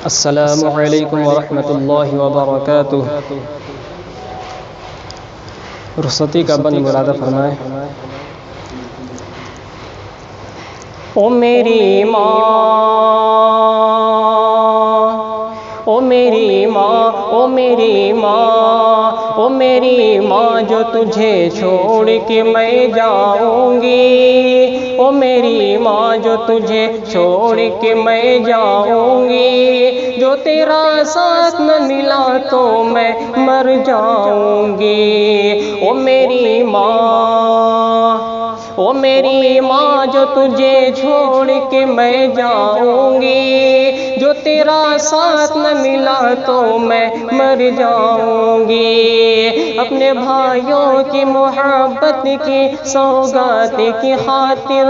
السلام علیکم ورحمۃ اللہ وبرکاتہ۔ رخصتی کا بند مرادہ فرمائیں۔ او میری ماں، او میری ماں، او میری ماں، او میری ماں، جو تجھے چھوڑ کے میں جاؤں گی، او میری ماں، جو تجھے چھوڑ کے میں جاؤں گی، جو تیرا ساتھ نہ ملا تو میں مر جاؤں گی۔ او میری ماں، او میری ماں، جو تجھے چھوڑ کے میں جاؤں گی، جو تیرا ساتھ نہ ملا تو میں مر جاؤں گی۔ اپنے بھائیوں کی محبت کی سوغات کی خاطر،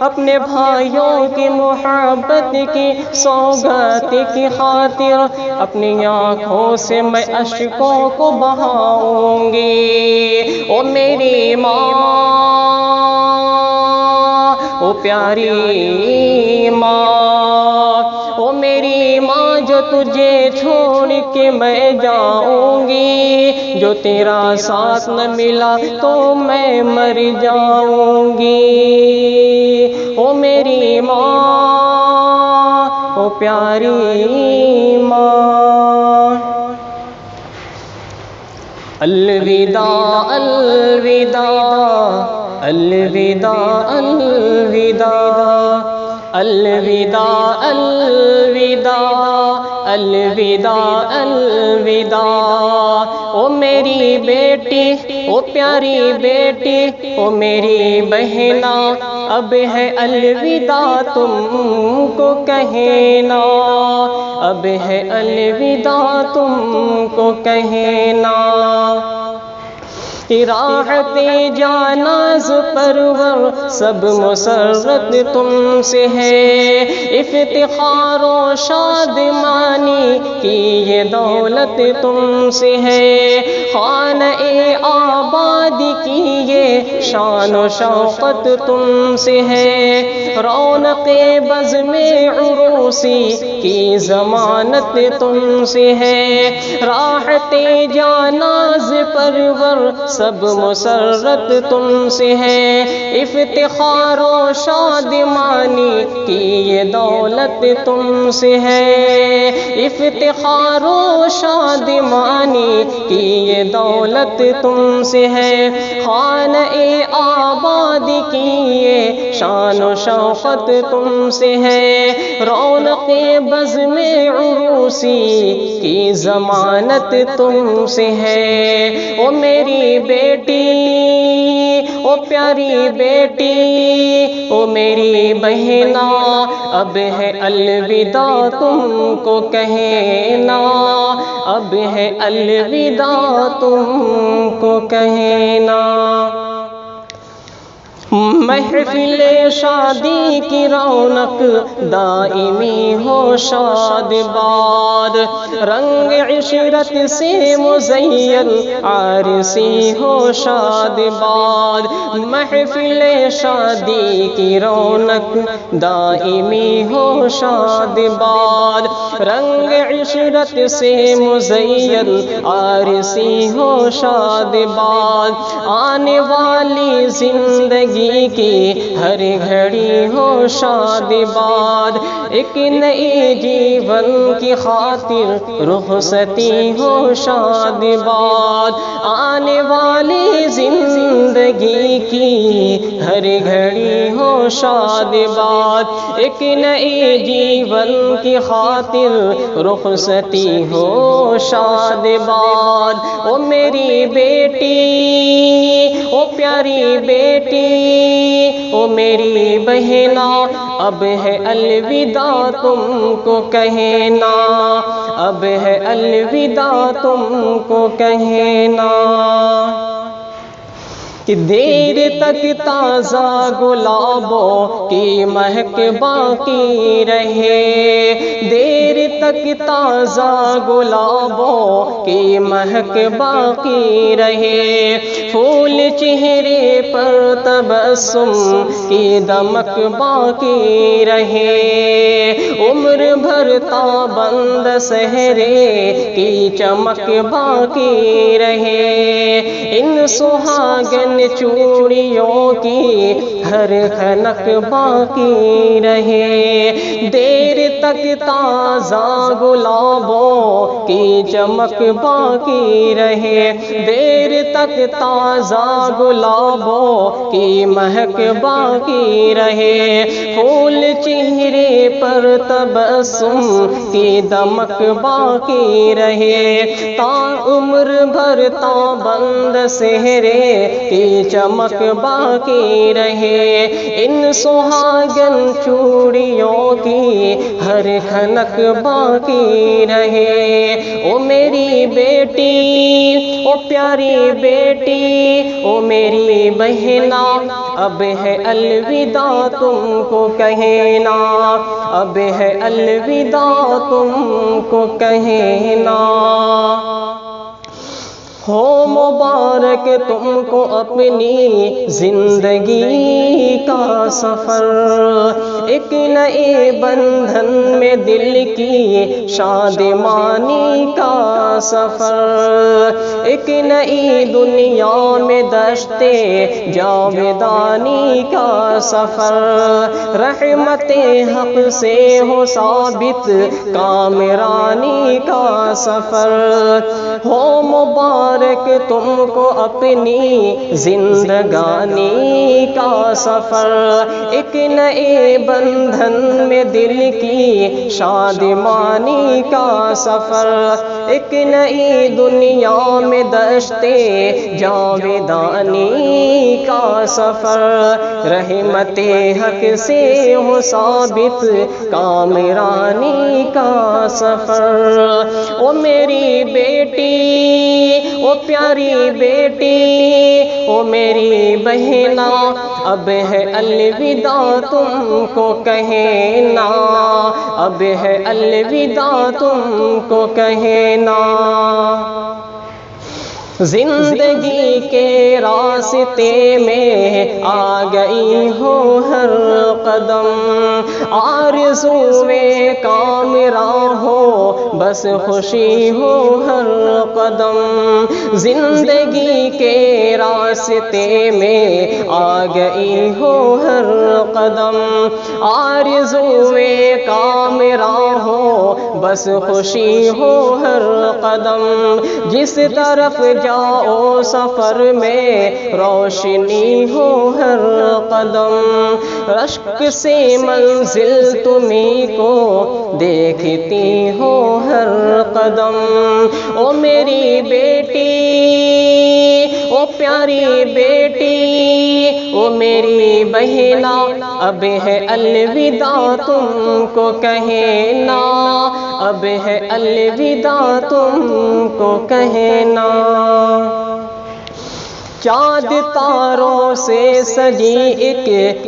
اپنے بھائیوں کی محبت کی سوغات کی خاطر، اپنی آنکھوں سے میں اشکوں کو بہاؤں گی۔ او میری ماں، او پیاری ماں، او میری ماں، جو تجھے چھوڑ کے میں جاؤں گی، جو تیرا ساتھ نہ ملا تو میں مر جاؤں گی۔ او میری ماں، او پیاری ماں۔ الوداع الوداع الوداع الوداع الوداع الوداع الوداع الوداع۔ او میری بیٹی، او پیاری بیٹی، او میری بہنا، اب ہے الوداع تم کو کہنا، اب ہے الوداع تم کو کہنا۔ راحت جاناز پرور سب مسرت تم سے ہے، افتخار و شادمانی کی یہ دولت تم سے ہے، خانہ آباد کی یہ شان و شوقت تم سے ہے، رونق بزم عروسی کی ضمانت تم سے ہے، راحت جاناز پرور سب مسرت تم سے ہے، افتخار و شادمانی کی یہ دولت تم سے ہے، افتخار و شادمانی کی یہ دولت تم سے ہے، خانہ آباد کی یہ شان و شوقت تم سے ہے، رونق بزم عروسی کی ضمانت تم سے ہے۔ او میری بیٹی، او پیاری بیٹی، او میری بہنا، اب ہے الوداع تم کو کہنا، اب ہے الوداع تم کو کہنا۔ محفل شادی کی رونق دائمی ہو شاد باد، رنگ عشرت سے مزین عارسی ہو شاد باد، محفل شادی کی رونق دائمی ہو شاد باد، رنگ عشرت سے مزین عارسی ہو شاد باد، آنے والی زندگی کی ہر گھڑی ہو شاد باد، ایک نئی جیون کی خاطر رخصتی ہو شاد باد، آنے والی زندگی کی ہر گھڑی ہو شاد باد، ایک نئی جیون کی خاطر رخصتی ہو شاد باد۔ او میری بیٹی، او پیاری بیٹی، او میری بہنا، اب ہے الوداع تم کو کہنا، اب ہے الوداع تم کو کہنا۔ کہ دیر تک تازہ گلابوں کی مہک باقی رہے، دیر تک تازہ گلابوں کی مہک باقی رہے، پھول چہرے پر تبسم کی دمک باقی رہے، عمر بھر تابند سہرے کی چمک باقی رہے، ان سہاگن چوڑیوں کی ہر خنک باقی رہے، دیر تک تازہ گلابوں کی چمک باقی رہے، دیر تک تازہ گلابوں کی مہک باقی رہے، پھول چہرے پر تبسم کی دمک باقی رہے، تا عمر بھر تابند سہرے کی چمک باقی رہے، ان سہاگن چوڑیوں کی ہر خنک باقی رہے، او میری بیٹی، او پیاری بیٹی، او میری بہنا، اب ہے الوداع تم کو کہنا، اب ہے الوداع تم کو کہنا، ہو مبارک تم کو اپنی زندگی کا سفر، ایک نئے بندھن میں دل کی شادمانی کا سفر، ایک نئی دنیا میں دشت جاودانی کا سفر، رحمت حق سے ہو ثابت کامرانی کا سفر، ہو مبارک تم کو اپنی زندگانی کا سفر، ایک نئے بندھن میں دل کی شادمانی کا سفر، ایک نئی دنیا میں دشت جاودانی کا سفر، رحمت حق سے ہو ثابت کامرانی کا سفر، او میری بیٹی، او پیاری بیٹی، او میری بہنا، اب ہے الوداع تم کو کہنا، اب ہے الوداع تم کو کہنا، زندگی کے راستے میں آ گئی ہو ہر قدم، آرزوئے کامراں ہو بس خوشی ہو ہر قدم، زندگی کے راستے میں آ گئی ہو ہر قدم، آرزوئے کامراں ہو بس خوشی ہو ہر قدم، جس طرف جاؤ سفر میں روشنی ہو ہر قدم، رشک سے منزل تمہیں کو دیکھتی ہو ہر قدم، او میری بیٹی، او پیاری بیٹی، او میری بہنا، اب ہے الوداع تم کو کہنا، اب ہے الوداع تم کو کہنا، چاند تاروں سے سجی ایک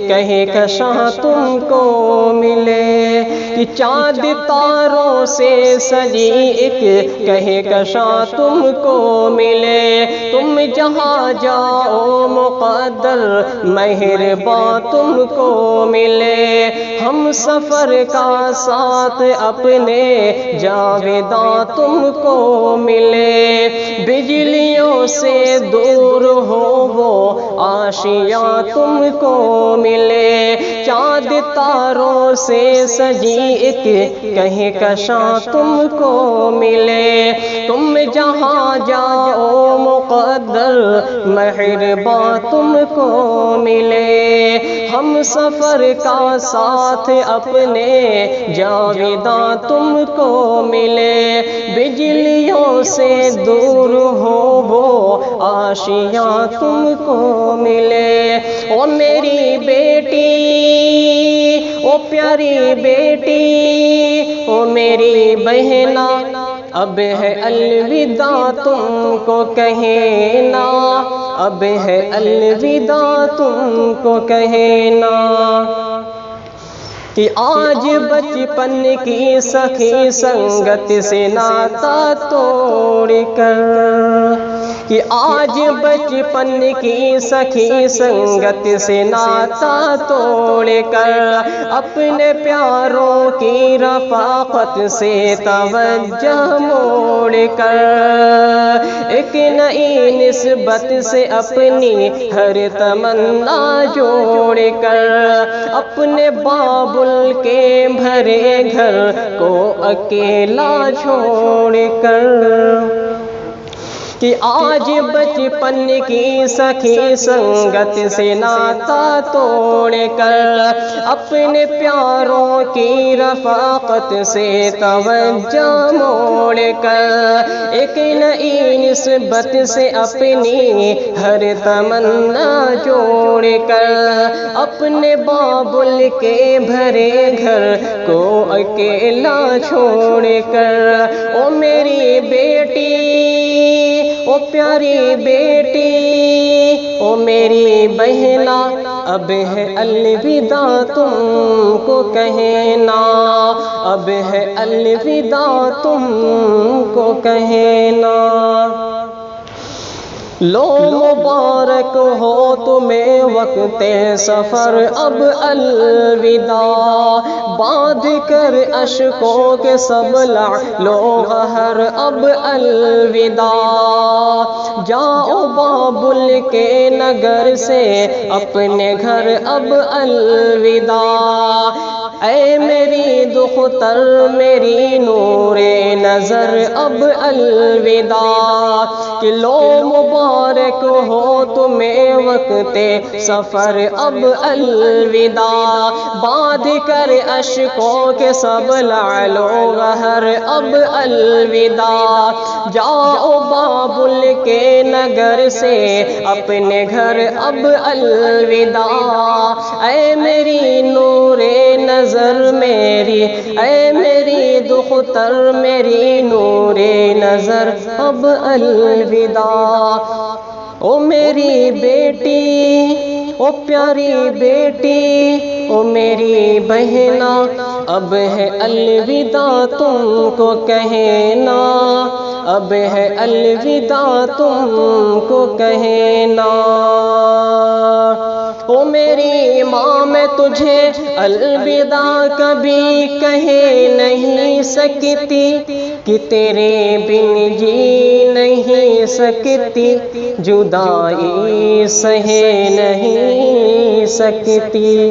کہکشاں تم کو ملے، کہ چاند تاروں سے سجی ایک کہکشاں تم کو ملے، تم جہاں جاؤ مقدر مہرباں تم کو ملے، ہم سفر کا ساتھ اپنے جاوداں تم کو ملے، بجلیوں سے دور ہو وہ آشیاں تم کو ملے، چاند تاروں سے سجی ایک کہکشاں تم کو ملے، تم جہاں جاؤ مقدر مہرباں تم کو ملے، ہم سفر کا ساتھ اپنے جاوداں تم کو ملے، بجلیوں سے دور ہو وہ آشیاں تم کو ملے، او میری بیٹی، او پیاری بیٹی، او میری بہنا، اب ہے الوداع تم کو کہنا، اب ہے الوداع تم کو کہنا، کہ آج بچپن کی سخی سنگت سے ناتا توڑ کر، کہ آج بچپن کی سخی سنگت سے ناتا توڑ کر، اپنے پیاروں کی رفاقت سے توجہ موڑ کر، ایک نئی نسبت سے اپنی ہر تمنا جوڑ کر، اپنے بابل کے بھرے گھر کو اکیلا چھوڑ کر، کہ آج بچپن کی سخی سنگت سے ناتا توڑ کر، اپنے پیاروں کی رفاقت سے توجہ موڑ کر، ایک نئی نسبت سے اپنی ہر تمنا جوڑ کر، اپنے بابل کے بھرے گھر کو اکیلا چھوڑ کر، او میری بیٹی، او پیاری بیٹی، او میری بہنا، اب ہے الوداع تم کو کہنا، اب ہے الوداع تم کو کہنا۔ لو مبارک ہو تمہیں وقت سفر اب الوداع، باندھ کر اشکوں کے سب لو غہر اب الوداع، جاؤ بابل کے نگر سے اپنے گھر اب الوداع، اے میری دختر میری نور نظر اب الوداع، کہ لو مبارک ہو تمہیں وقت سفر اب الوداع، باندھ کر اشکوں کے سب لعل و غہر اب الوداع، جاؤ بابل کے نگر سے اپنے گھر اب الوداع، اے میری نور نظر میری، اے میری دختر میری نور نظر اب الوداع، او میری بیٹی، او پیاری بیٹی، او میری بہنا، اب ہے الوداع تم کو کہنا، اب ہے الوداع تم کو کہنا۔ او میری ماں میں تجھے الوداع کبھی کہہ نہیں سکتی، کہ تیرے بن جی نہیں سکتی، جدائی سہ نہیں سکتی۔